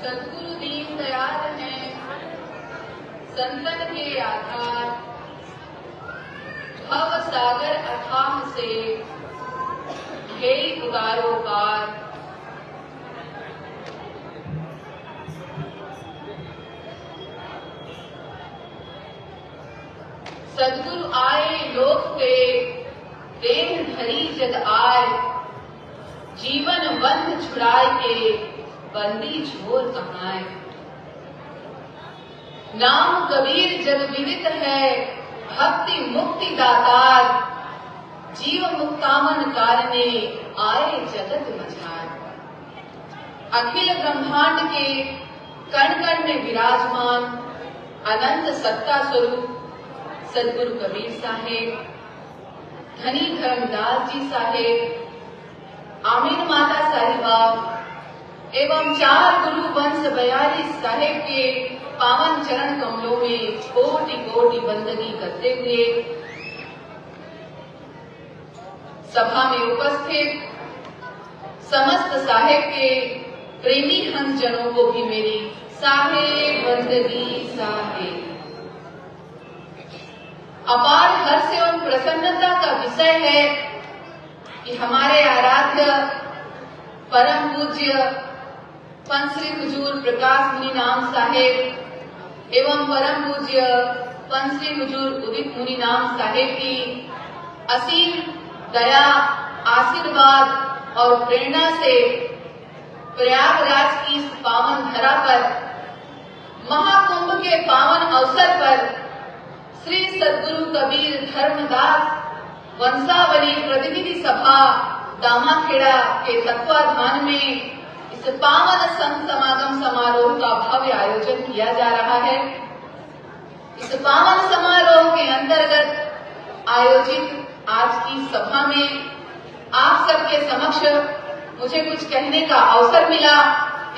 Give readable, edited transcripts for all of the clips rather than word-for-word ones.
सद्गुरु दीन दयाल हैं संतन के आधार, भव सागर अथाह से हे उतारो पार। सद्गुरु आए लोक पे देह धरी जग आए, जीवन बंध छुड़ाए के बंदी झोर कहाए। नाम कबीर जग विदित है भक्ति मुक्ति दातार, जीव मुक्तामन कारणे आए जगत मझार। अखिल ब्रह्मांड के कण कण में विराजमान अनंत सत्ता स्वरूप सद्गुरु कबीर साहेब, धनी धर्मदास जी साहेब, आमीन माता साहिबा एवं 4 गुरु वंश 42 साहेब के पावन चरण कमलों में कोटि कोटि वंदनी करते हुए सभा में उपस्थित समस्त साहेब के प्रेमी हंसजनों को भी मेरी साहेब वंदनी साहेब। अपार हर्ष एवं प्रसन्नता का विषय है कि हमारे आराध्य परम पूज्य पंच श्री हुजूर प्रकाश मुनि नाम साहेब एवं परम पूज्य पंच श्री हुजूर उदित मुनि नाम साहेब की असीम दया, आशीर्वाद और प्रेरणा से प्रयागराज की इस पावन धरा पर महाकुंभ के पावन अवसर पर श्री सद्गुरु कबीर धर्मदास वंशावली प्रतिनिधि सभा दामाखेड़ा के तत्वाधान में इस पावन संत समागम समारोह का भव्य आयोजन किया जा रहा है। इस पावन समारोह के अंतर्गत आयोजित आज की सभा में आप सबके समक्ष मुझे कुछ कहने का अवसर मिला।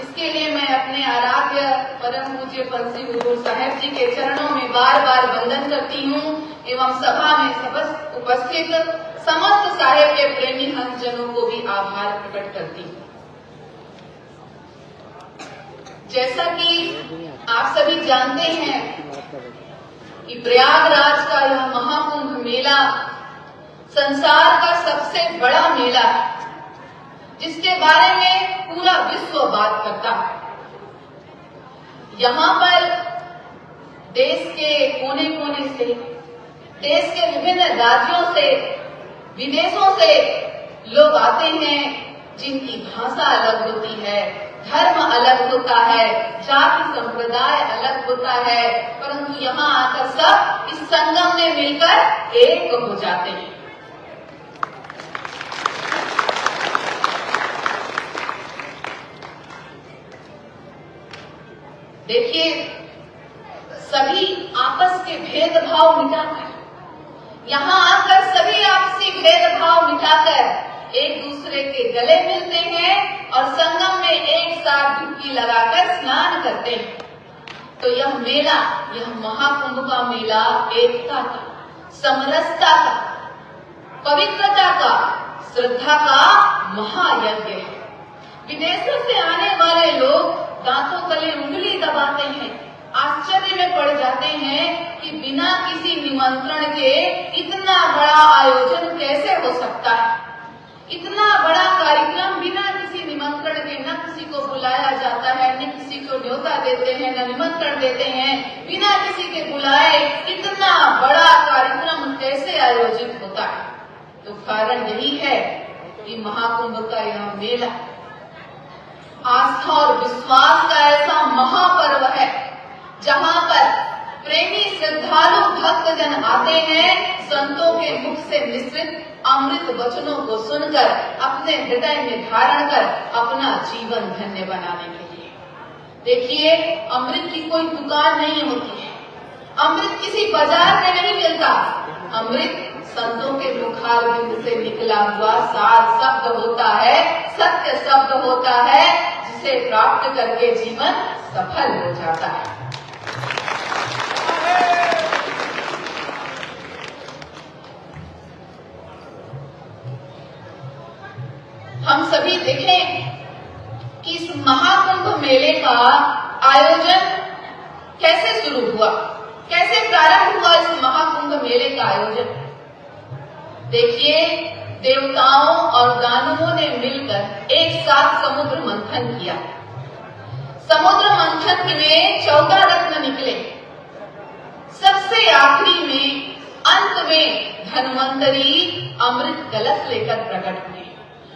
इसके लिए मैं अपने आराध्य परम पूज्य पंच श्री हुजूर साहेब जी के चरणों में बार बार वंदन करती हूँ एवं सभा में उपस्थित समस्त साहेब के प्रेमी हंसजनों को भी आभार प्रकट करती हूँ। जैसा कि आप सभी जानते हैं कि प्रयागराज का यह महाकुंभ मेला संसार का सबसे बड़ा मेला है, जिसके बारे में पूरा विश्व बात करता है। यहाँ पर देश के कोने कोने से, देश के विभिन्न राज्यों से, विदेशों से लोग आते हैं, जिनकी भाषा अलग होती है, धर्म अलग होता है, जाति संप्रदाय अलग होता है, परंतु यहाँ आकर सब इस संगम में मिलकर एक हो जाते हैं। देखिए, सभी आपस के भेदभाव मिटाकर, यहाँ आकर सभी आपसी भेदभाव मिटाकर एक दूसरे के गले मिलते हैं और संगम में एक साथ डुबकी लगाकर स्नान करते हैं। तो यह मेला, यह महाकुंभ का मेला एकता का, समरसता का, पवित्रता का, श्रद्धा का महायज्ञ है। विदेशों से आने वाले लोग दांतों तले उंगली दबाते हैं, आश्चर्य में पड़ जाते हैं कि बिना किसी निमंत्रण के इतना बड़ा आयोजन कैसे हो सकता है। इतना बड़ा कार्यक्रम बिना किसी निमंत्रण के, न किसी को बुलाया जाता है, न किसी को न्योता देते हैं, न निमंत्रण देते हैं, बिना किसी के बुलाए इतना बड़ा कार्यक्रम कैसे आयोजित होता है। तो कारण यही है कि महाकुंभ का यह मेला आस्था और विश्वास का ऐसा महापर्व है, जहाँ पर प्रेमी श्रद्धालु भक्तजन आते हैं संतों के मुख से निश्चित अमृत वचनों को सुनकर अपने हृदय में धारण कर अपना जीवन धन्य बनाने के लिए। देखिए, अमृत की कोई दुकान नहीं होती है, अमृत किसी बाजार में नहीं मिलता। अमृत संतों के मुखारबिंद से निकला हुआ सार शब्द होता है, सत्य शब्द होता है, जिसे प्राप्त करके जीवन सफल हो जाता है। हम सभी देखें कि इस महाकुंभ में मेले का आयोजन कैसे शुरू हुआ, कैसे प्रारंभ हुआ इस महाकुंभ मेले का आयोजन। देखिए, देवताओं और दानवों ने मिलकर एक साथ समुद्र मंथन किया। समुद्र मंथन में 14 रत्न निकले। सबसे आखिरी में, अंत में धन्वंतरी अमृत कलश लेकर प्रकट हुए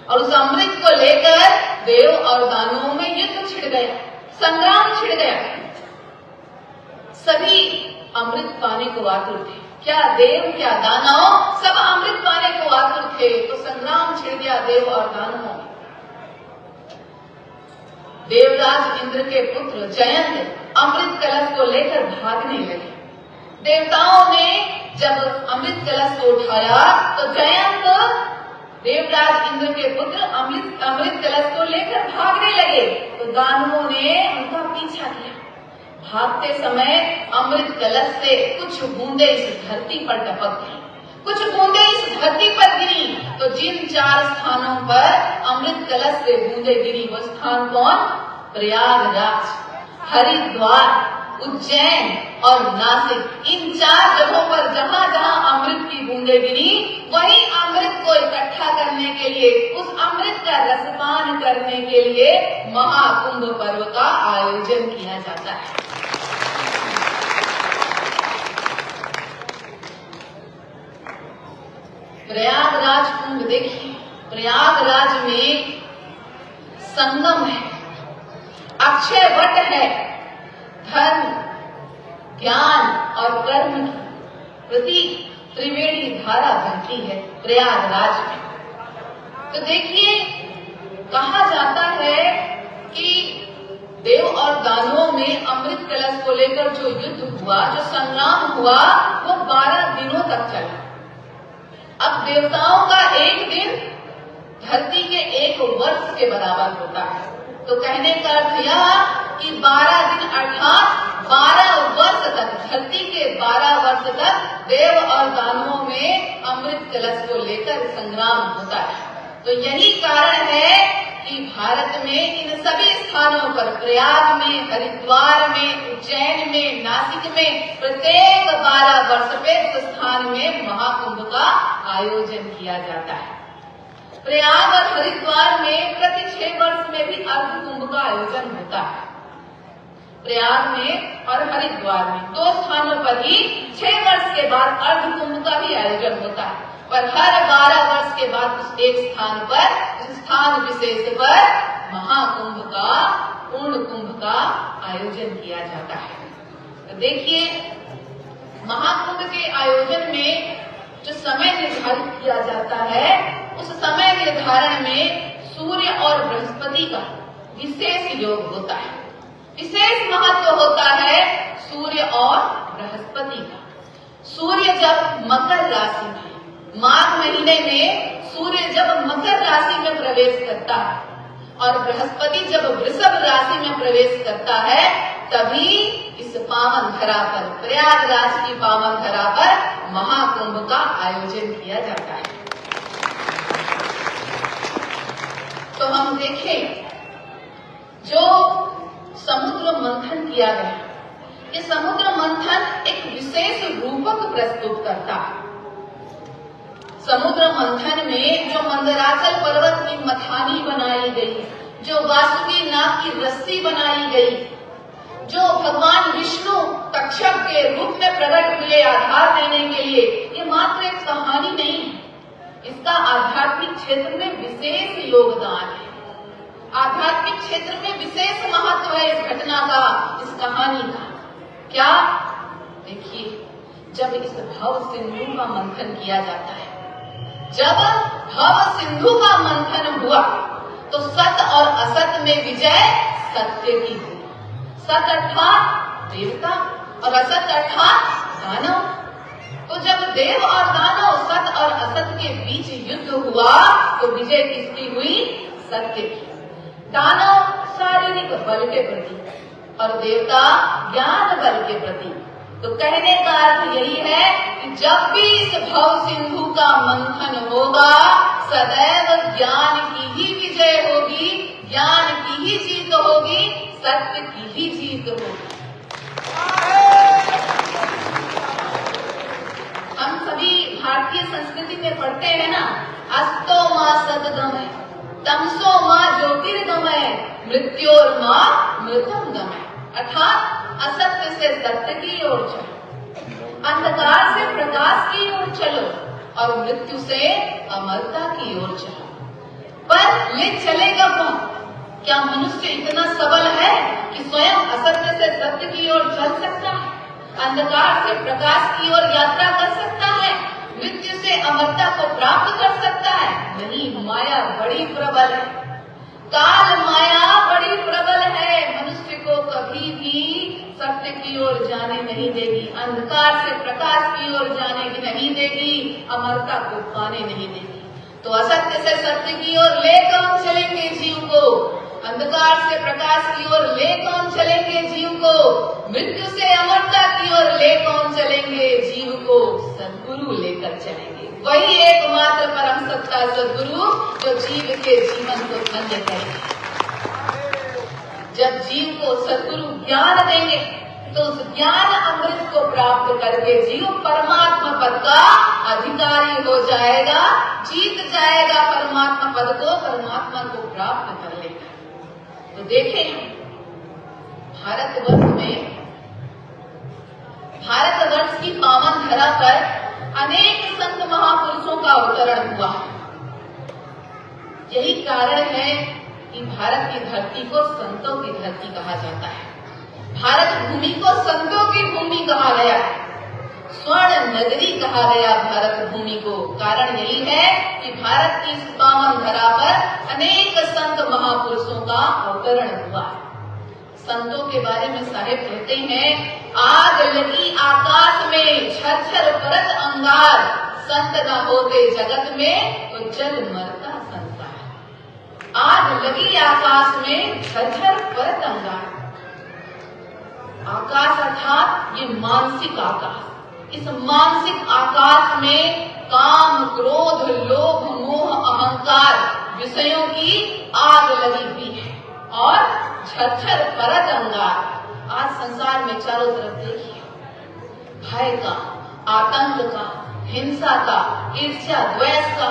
और उस अमृत को लेकर देव और दानवों में युद्ध छिड़ गया, संग्राम छिड़ गया। सभी अमृत पाने को आतुर थे, क्या देव क्या दानव, सब अमृत पाने को आतुर थे। तो संग्राम छिड़ गया देव और दानवों में। देवराज इंद्र के पुत्र जयंत अमृत कलश को लेकर भागने लगे। देवताओं ने जब अमृत कलश को उठाया तो जयंत देवराज इंद्र के पुत्र अमृत कलश को लेकर भागने लगे। तो दानवों ने उनका पीछा किया। भागते समय अमृत कलश से कुछ बूंदे इस धरती पर टपक गई, कुछ बूंदे इस धरती पर गिरी। तो जिन 4 स्थानों पर अमृत कलश से बूंदे गिरी वो स्थान कौन? प्रयागराज, हरिद्वार, उज्जैन और नासिक। इन 4 जगहों पर जहां जहां अमृत की बूंदे गिरी, वही अमृत को इकट्ठा करने के लिए, उस अमृत का रसपान करने के लिए महाकुंभ पर्व का आयोजन किया जाता है। प्रयागराज कुंभ देखिए, प्रयागराज में संगम है, अक्षय वट है, धर्म, ज्ञान और कर्म की प्रतीक त्रिवेणी धारा बहती है प्रयागराज में। तो देखिए, कहा जाता है कि देव और दानवों में अमृत कलश को लेकर जो युद्ध हुआ, जो संग्राम हुआ, वो 12 दिनों तक चला। अब देवताओं का एक दिन धरती के 1 वर्ष के बराबर होता है। तो कहने का अर्थ यह कि 12 दिन अर्थात 12 वर्ष तक, धरती के 12 वर्ष तक देव और दानवों में अमृत कलश को लेकर संग्राम होता है। तो यही कारण है कि भारत में इन सभी स्थानों पर, प्रयाग में, हरिद्वार में, उज्जैन में, नासिक में, प्रत्येक 12 वर्ष पे उस स्थान में महाकुंभ का आयोजन किया जाता है। प्रयाग और हरिद्वार में प्रति 6 वर्ष में भी अर्ध कुंभ का आयोजन होता है। प्रयाग में और हरिद्वार में 2 स्थानों पर ही 6 वर्ष के बाद अर्ध कुंभ का भी आयोजन होता है। पर हर 12 वर्ष के बाद उस एक स्थान पर, उस स्थान विशेष पर महाकुंभ का, पूर्ण कुंभ का आयोजन किया जाता है। तो देखिए, महाकुंभ के आयोजन में जो समय निर्धारित किया जाता है, उस समय निर्धारण में सूर्य और बृहस्पति का विशेष योग होता है, विशेष महत्व होता है सूर्य और बृहस्पति का। सूर्य जब मकर राशि में, माघ महीने में सूर्य जब मकर राशि में प्रवेश करता है और बृहस्पति जब वृषभ राशि में प्रवेश करता है, तभी इस पावन धरा पर, प्रयागराज की पावन धरा पर महाकुंभ का आयोजन किया जाता है। तो हम देखें, जो समुद्र मंथन किया गया, ये समुद्र मंथन एक विशेष रूपक प्रस्तुत करता है। समुद्र मंथन में जो मंदराचल पर्वत की मथानी बनाई गई, जो वासुकी नाग की रस्सी बनाई गई, जो भगवान विष्णु तक्षक के रूप में प्रकट हुए आधार देने के लिए, ये मात्र एक कहानी नहीं है, इसका आध्यात्मिक क्षेत्र में विशेष योगदान है। आध्यात्मिक क्षेत्र में विशेष महत्व है इस घटना का, इस कहानी का। क्या? देखिए, जब इस भव सिंधु का मंथन किया जाता है, जब भव सिंधु का मंथन हुआ, तो सत और असत में विजय सत्य की हुई। सत अर्थात देवता और असत अर्थात दानव। तो जब देव और दानव, सत और असत के बीच युद्ध हुआ, तो विजय किसकी हुई? सत्य की। दानव शारीरिक बल के प्रतीक और देवता ज्ञान बल के प्रतीक। तो कहने का अर्थ यही है कि जब भी इस भव सिंधु का मंथन होगा, सदैव ज्ञान की ही विजय होगी, ज्ञान की ही जीत होगी, सत्य की ही जीत होगी। हम सभी भारतीय संस्कृति में पढ़ते हैं ना, अस्तो मां सद्गमय, तमसो मां ज्योतिर्गमय, मृत्योर्मा मृतम गमय। अर्थात असत्य से सत्य की ओर चलो, अंधकार से प्रकाश की ओर चलो और मृत्यु से अमरता की ओर चलो। पर ये चलेगा कौन? क्या मनुष्य इतना सबल है कि स्वयं असत्य से सत्य की ओर चल सकता है, अंधकार से प्रकाश की ओर यात्रा कर सकता है, मृत्यु से अमरता को प्राप्त कर सकता है? नहीं, माया बड़ी प्रबल है, काल माया बड़ी प्रबल है, मनुष्य को कभी भी सत्य की ओर जाने नहीं देगी, अंधकार से प्रकाश की ओर जाने नहीं देगी, अमरता को पाने नहीं देगी। तो असत्य से सत्य की ओर ले कौन चलेंगे जीव को, अंधकार से प्रकाश की ओर ले कौन चलेंगे जीव को, मृत्यु से अमरता की ओर ले कौन चलेंगे जीव को? सद्गुरु लेकर चलेंगे, वही एकमात्र परम सत्ता सद्गुरु जो जीव के जीवन को धन्य करेंगे। जब जीव को सद्गुरु ज्ञान देंगे तो उस ज्ञान अमृत को प्राप्त करके जीव परमात्मा पद का अधिकारी हो जाएगा, जीत जाएगा परमात्मा पद को, परमात्मा को प्राप्त कर लेगा। तो देखें, भारतवर्ष की पावन धरा पर अनेक संत महापुरुषों का अवतरण हुआ। यही कारण है कि भारत की धरती को संतों की धरती कहा जाता है, भारत भूमि को संतों की भूमि कहा गया है, स्वर्ण नगरी कहा गया भारत भूमि को। कारण यही है कि भारत की इस पावन धरा पर अनेक संत महापुरुषों का अवतरण हुआ। संतों के बारे में साहेब कहते हैं, आग लगी आकाश में झरझर परत अंगार, संत न होते जगत में तो जल मरता संसार। आग लगी आकाश में झरझर परत अंगार, आकाश अर्थात ये मानसिक आकाश, इस मानसिक आकाश में काम क्रोध लोभ मोह अहंकार विषयों की आग लगी हुई है और झरझर परत अंगार। आज संसार में चारों तरफ देखिए, भय का, आतंक का, हिंसा का, ईर्ष्या द्वेष का,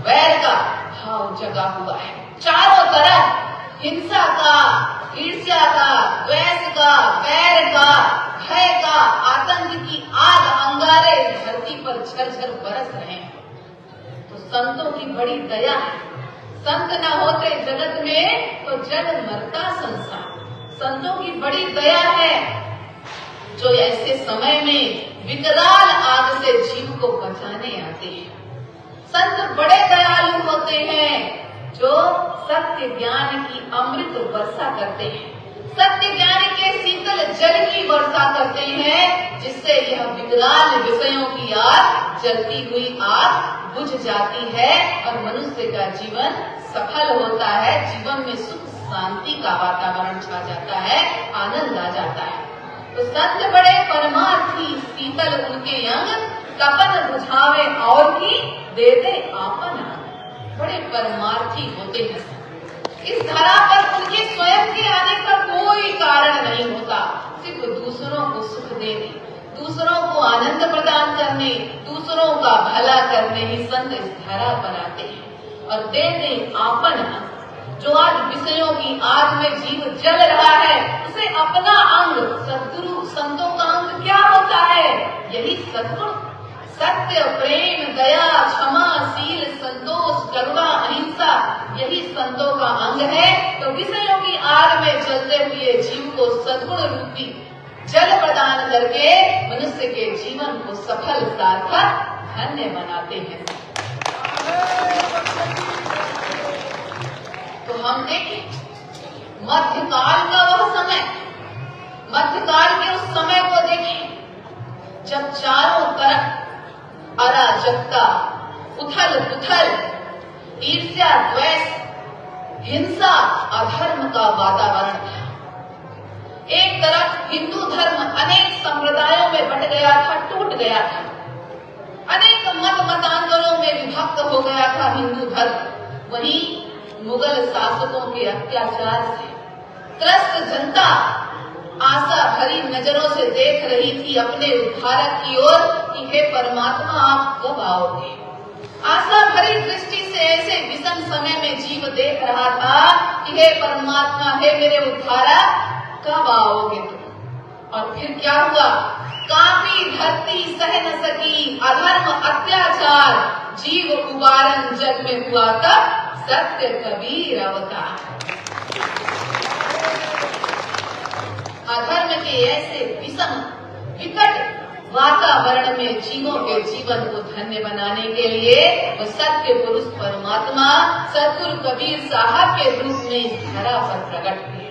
वैर का भाव जगा हुआ है। चारों तरफ हिंसा का, ईर्ष्या का, द्वेष का, वैर का, भय का, आतंक की आग अंगारे धरती पर झरझर बरस रहे हैं। तो संतों की बड़ी दया है, संत न होते जगत में तो जल मरता संसार। संतों की बड़ी दया है जो ऐसे समय में विकराल आग से जीव को बचाने आते हैं। संत बड़े दयालु होते हैं जो सत्य ज्ञान की अमृत वर्षा करते हैं, सत्य ज्ञान के शीतल जल की वर्षा करते हैं, जिससे यह विकराल विषयों की आग, जलती हुई आग बुझ जाती है और मनुष्य का जीवन सफल होता है, जीवन में सुख शांति का वातावरण छा जाता है, आनंद आ जाता है। तो संत बड़े परमार्थी, शीतल उनके अंग, तपन बुझावे और भी दे दे आपन आनंद। बड़े परमार्थी होते हैं। इस धरा पर उनके स्वयं के आने का कोई कारण नहीं होता, सिर्फ दूसरों को सुख देने, दूसरों को आनंद प्रदान करने, दूसरों का भला करने ही संत इस धरा पर आते हैं और दे दे आपन अंग। जो आज विषयों की आग में जीव जल रहा है, उसे अपना अंग, सद्गुरु संतों का अंग क्या होता है? यही सद्गुण, सत्य, प्रेम, दया, क्षमा, शील, संतोष, करुणा, अहिंसा, यही संतों का अंग है। तो विषयों की आग में जलते हुए जीव को सद्गुण रूपी जल प्रदान करके मनुष्य के जीवन को सफल, सार्थक, धन्य बनाते हैं। तो हम देखें, मध्यकाल का वह समय, मध्यकाल के उस समय को देखें जब चारों तरफ अराजकता, उथल पुथल, ईर्ष्या, द्वेष, हिंसा, अधर्म का वातावरण था। एक तरफ हिंदू धर्म अनेक संप्रदायों में बंट गया था, टूट गया था, अनेक मत मतांतरों में विभक्त हो गया था हिंदू धर्म। वहीं मुगल शासकों के अत्याचार से त्रस्त जनता आशा भरी नजरों से देख रही थी अपने उद्धारक की ओर कि हे परमात्मा आप कब आओगे। आशा भरी दृष्टि से ऐसे विषम समय में जीव देख रहा था कि हे परमात्मा, हे मेरे उद्धारक, कब आओगे तुम। और फिर क्या हुआ? कांपी धरती सह न सकी, अधर्म अत्याचार जीव उबारन जग में हुआ तब सत्य कबीर अवतार। अधर्म के ऐसे विषम विकट वातावरण में जीवों के जीवन को धन्य बनाने के लिए वो सत्य पुरुष परमात्मा सतगुरु कबीर साहब के रूप में इस धरा पर प्रकट हुए।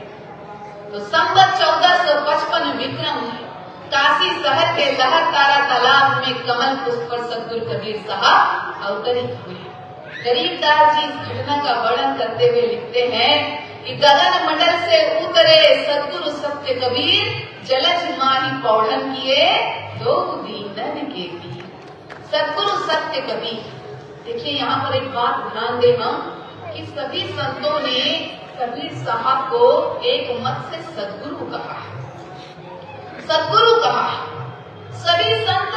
तो संवत 1455 विक्रम में काशी शहर के लहर तारा तालाब में कमल पुष्प पर सतगुरु कबीर साहब अवतरित हुए। गरीबदास जी इस घटना का वर्णन करते हुए लिखते हैं कि गगन मंडल से उतरे सतगुरु सत्य कबीर, जलज माही पौढ़न किए दो दीनन के दी। सतगुरु सत्य कबीर, देखिए यहाँ पर एक बात ध्यान दें हम कि सभी संतों ने कबीर साहब को एक मत से सतगुरु कहा, सतगुरु कहा। सभी संत,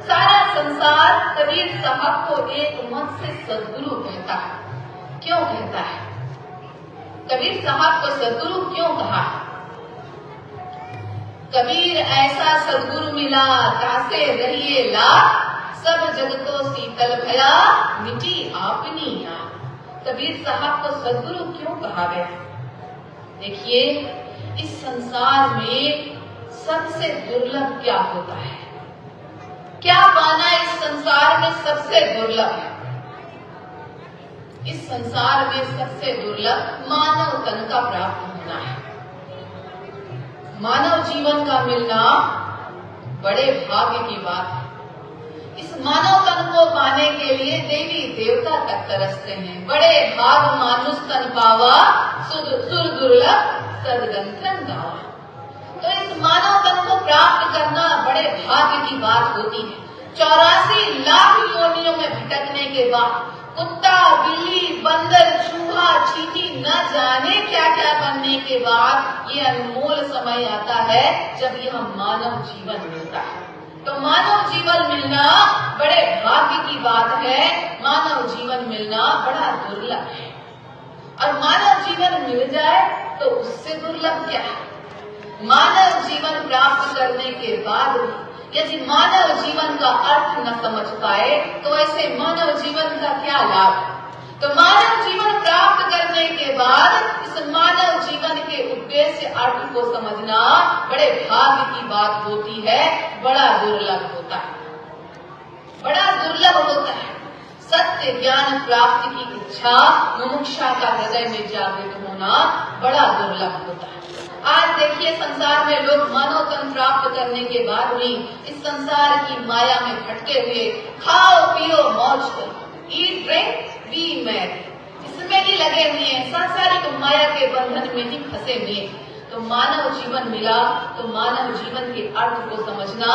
सारा संसार कबीर साहब को एक मत से सतगुरु कहता है। क्यों कहता है? कबीर साहब को सतगुरु क्यों कहा? कबीर ऐसा सतगुरु मिला तासे रहिए ला, सब जगतो शीतल भया मिटी आपनी याद। कबीर साहब को सतगुरु क्यों कहा गया? देखिए, इस संसार में सबसे दुर्लभ क्या होता है? क्या पाना इस संसार में सबसे दुर्लभ है? इस संसार में सबसे दुर्लभ मानव तन का प्राप्त होना है। मानव जीवन का मिलना बड़े भाग्य की बात है। इस मानव तन को पाने के लिए देवी देवता तक तरसते हैं। बड़े भाग मानुष तन पावा, सुर दुर्लभ सदगंथन गावा। तो इस मानव तन को प्राप्त करना बड़े भाग्य की बात होती है। 84 लाख योनियों में भटकने के बाद कुत्ता, बिल्ली, बंदर, चूहा, चींटी न जाने क्या क्या बनने के बाद ये अनमोल समय आता है जब यह मानव जीवन मिलता है। तो मानव जीवन मिलना बड़े भाग्य की बात है। मानव जीवन मिलना बड़ा दुर्लभ है। और मानव जीवन मिल जाए तो उससे दुर्लभ क्या है? मानव जीवन प्राप्त करने के बाद भी यदि मानव जीवन का अर्थ न समझ पाए तो ऐसे मानव जीवन का क्या लाभ? तो मानव जीवन प्राप्त करने के बाद इस मानव जीवन के उद्देश्य अर्थ को समझना बड़े भाग्य की बात होती है, बड़ा दुर्लभ होता है, बड़ा दुर्लभ होता है। सत्य ज्ञान प्राप्ति की इच्छा मुमुक्षा का हृदय में जागृत होना बड़ा दुर्लभ होता है। आज देखिए, संसार में लोग मानव तन प्राप्त करने के बाद भी इस संसार की माया में भटके हुए खाओ पियो मौज करो, ईट ड्रिंक बी मैरी, इसमें ही लगे हुए हैं, सांसारिक माया के बंधन में ही फंसे हुए। तो मानव जीवन मिला तो मानव जीवन के अर्थ को समझना,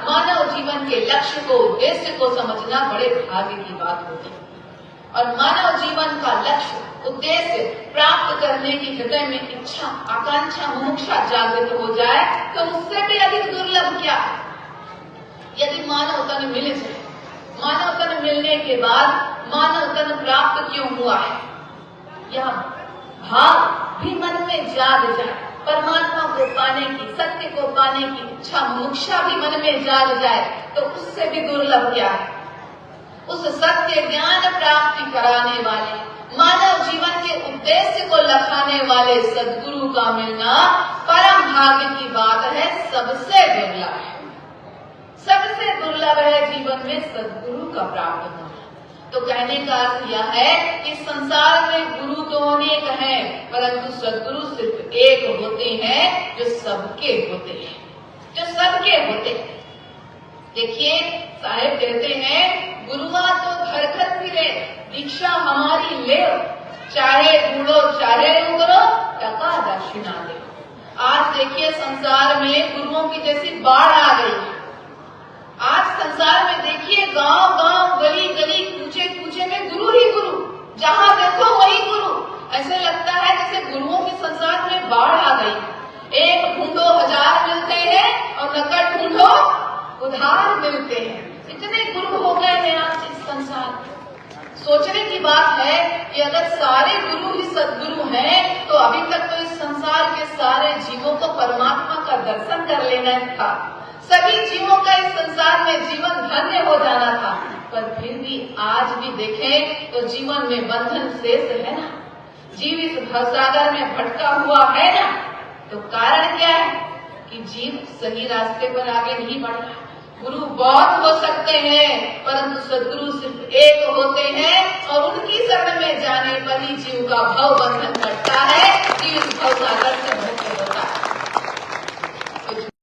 मानव जीवन के लक्ष्य को, उद्देश्य को समझना बड़े भाग्य की बात होती है। और मानव जीवन का लक्ष्य, उद्देश्य प्राप्त करने की हृदय में इच्छा, आकांक्षा, मुमुक्षा जागृत हो जाए तो उससे भी अधिक दुर्लभ क्या है? यदि मानव तन मिल जाए, मानव तन मिलने के बाद मानव तन प्राप्त क्यों हुआ है, यह भाव भी मन में जाग जाए, परमात्मा को पाने की, सत्य को पाने की इच्छा, मुमुक्षा भी मन में जाग जाए तो उससे भी दुर्लभ क्या है? उस सत्य ज्ञान प्राप्ति कराने वाले, मानव जीवन के उद्देश्य को लखाने वाले सद्गुरु का मिलना परम भाग्य की बात है, सबसे दुर्लभ है। सबसे दुर्लभ है जीवन में सद्गुरु का प्राप्त होना। तो कहने का अर्थ यह है कि संसार में गुरु तो अनेक हैं, परंतु सद्गुरु सिर्फ एक होते हैं जो सबके होते हैं, जो सबके होते हैं। देखिए, साहेब कहते हैं, गुरुआ तो घर घर फिरे, दीक्षा हमारी ले, चाहे बूढ़ो चाहे उगरो, टका दक्षिणा दे। आज देखिए, संसार में गुरुओं की जैसी बाढ़ आ गई है। आज संसार में देखिए, गांव गांव, गली गली, कूचे कूचे में गुरु ही गुरु, जहां देखो वही गुरु। ऐसे लगता है जैसे गुरुओं के संसार में बाढ़ आ गई। एक ढूंढो उधार मिलते हैं। इतने गुरु हो गए हैं आज इस संसार में। सोचने की बात है कि अगर सारे गुरु ही सद्गुरु हैं तो अभी तक तो इस संसार के सारे जीवों को परमात्मा का दर्शन कर लेना था। सभी जीवों का इस संसार में जीवन धन्य हो जाना था। पर फिर भी आज भी देखें तो जीवन में बंधन शेष है ना, जीव इस भवसागर में भटका हुआ है ना। तो कारण क्या है कि जीव सही रास्ते पर आगे नहीं बढ़ रहा। गुरु बहुत हो सकते हैं परंतु सद्गुरु सिर्फ एक होते हैं और उनकी शरण में जाने पर ही जीव का भव बंधन करता है, जीव इस भवसागर से